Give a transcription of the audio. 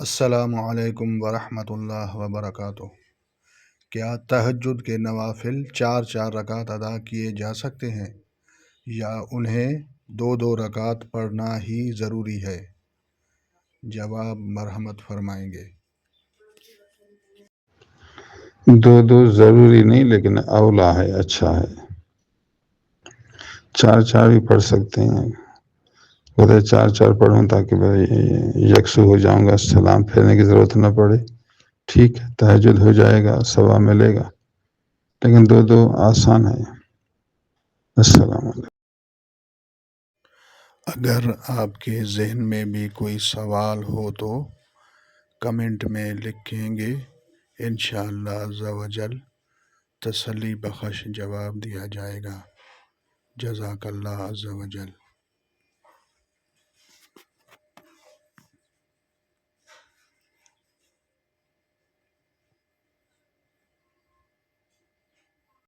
السلام علیکم ورحمۃ اللہ وبرکاتہ۔ کیا تہجد کے نوافل 4 4 رکعت ادا کیے جا سکتے ہیں یا انہیں 2 2 رکعت پڑھنا ہی ضروری ہے؟ جواب مرحمت فرمائیں گے۔ دو ضروری نہیں، لیکن اولا ہے، اچھا ہے۔ 4 4 بھی پڑھ سکتے ہیں۔ بولے 4 4 پڑھوں تاکہ بھائی یکسو ہو جاؤں گا، سلام پھیرنے کی ضرورت نہ پڑے، ٹھیک ہے، تہجد ہو جائے گا، ثواب ملے گا، لیکن 2 آسان ہے۔ السلام علیکم۔ اگر آپ کے ذہن میں بھی کوئی سوال ہو تو کمنٹ میں لکھیں گے، انشاءاللہ عز و جل تسلی بخش جواب دیا جائے گا۔ جزاک اللہ عز و جل۔